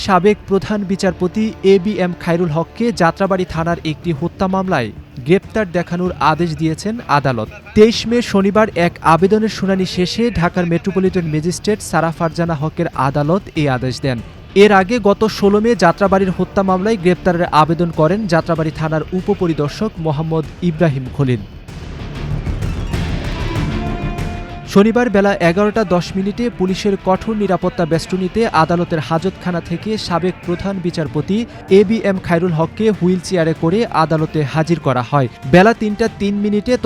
সাবেক প্রধান বিচারপতি এবিএম খায়রুল হককে যাত্রাবাড়ী থানার একটি হত্যা মামলায় গ্রেপ্তার দেখানোর আদেশ দিয়েছেন আদালত। ২৩ মে শনিবার এক আবেদনের শুনানি শেষে ঢাকার মেট্রোপলিটন ম্যাজিস্ট্রেট সারা ফারজানা হকের আদালত এই আদেশ দেন। এর আগে গত ১৬ মে যাত্রাবাড়ীর হত্যা মামলায় গ্রেপ্তারের আবেদন করেন যাত্রাবাড়ী থানার উপপরিদর্শক মোহাম্মদ ইব্রাহিম খলিল। শনিবার বেলা ১১টা ১০ পুলিশের কঠোর নিরাপত্তা বেষ্টনীতে আদালতের হাজতখানা থেকে সাবেক প্রধান বিচারপতি এবিএম খায়রুল হককে হুইল চেয়ারে করে আদালতে হাজির করা হয়। বেলা ৩টা ৩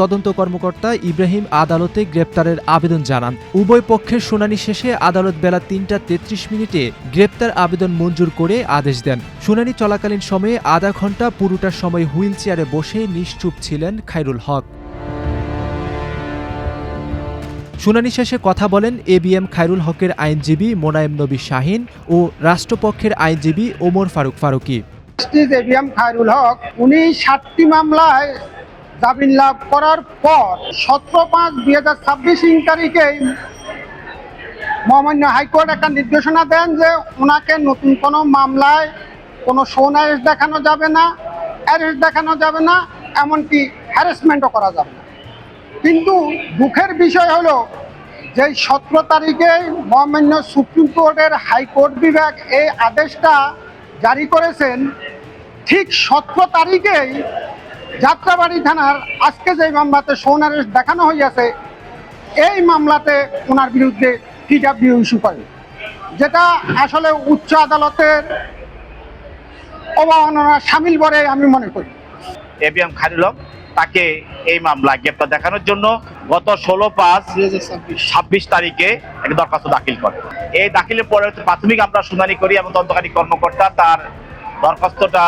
তদন্ত কর্মকর্তা ইব্রাহিম আদালতে গ্রেপ্তারের আবেদন জানান। উভয় পক্ষের শুনানি শেষে আদালত বেলা ৩টা ৩৩ গ্রেপ্তার আবেদন মঞ্জুর করে আদেশ দেন। শুনানি চলাকালীন সময়ে আধা ঘণ্টা পুরোটা সময় হুইল চেয়ারে বসে নিশ্চুপ ছিলেন খায়রুল হক। শুনানি শেষে কথা বলেন এবিএম খায়রুল হকের আইনজীবী মোনায়েম নবী শাহীন ও রাষ্ট্রপক্ষের আইনজীবী ওমর ফারুক ফারুকী। জাস্টিস এবিএম খায়রুল হক উনি ৭টি মামলায় জামিন লাভ করার পর ১৭/৫/২০২৬ তারিখে মহামান্য হাইকোর্ট একটা নির্দেশনা দেন যে ওনাকে নতুন কোনো মামলায় কোনো শোন অ্যারেস্ট দেখানো যাবে না, অ্যারেস্ট দেখানো যাবে না, এমনকি হ্যারাসমেন্টও করা যাবে না। কিন্তু দুঃখের বিষয় হলো যে ১৭ তারিখে মহামান্য সুপ্রিম কোর্টের হাইকোর্ট বিভাগ এই আদেশটা জারি করেছেন। ঠিক ১৭ তারিখেই যাত্রাবাড়ী থানার আজকে যে মামলাতে শোন অ্যারেস্ট দেখানো হইয়াছে এই মামলাতে ওনার বিরুদ্ধে টিডব্লিউ ইস্যু করে, যেটা আসলে উচ্চ আদালতের অবমাননা শামিল বলে আমি মনে করি। এবিএম খায়রুল হক তাকে এই মামলায় গ্রেপ্তার দেখানোর জন্য গত ১৬/৫/২০২৬ তারিখে এক দরখাস্ত দাখিল করে। এই দাখিলের পরে প্রাথমিক আমরা শুনানি করি এবং তদন্তকারী কর্মকর্তা তার দরখাস্তটা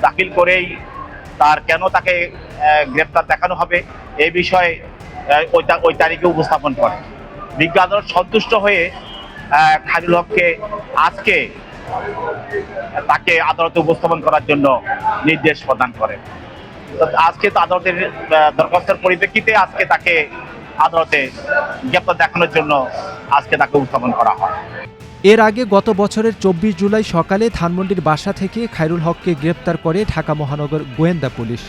দাখিল করেই তার কেন তাকে গ্রেপ্তার দেখানো হবে এই বিষয়ে ওই তারিখে উপস্থাপন করে। বিজ্ঞ আদালত সন্তুষ্ট হয়ে খায়রুল হককে আজকে তাকে আদালতে উপস্থাপন করার জন্য নির্দেশ প্রদান করে। আজকে তো আদালতের দরখাস্তের পরিপ্রেক্ষিতে আজকে তাকে আদালতে গ্রেপ্তার দেখানোর জন্য আজকে তাকে উপস্থাপন করা হয়। এর আগে গত বছরের ২৪ জুলাই সকালে ধানমন্ডির বাসা থেকে খায়রুল হককে গ্রেপ্তার করে ঢাকা মহানগর গোয়েন্দা পুলিশ।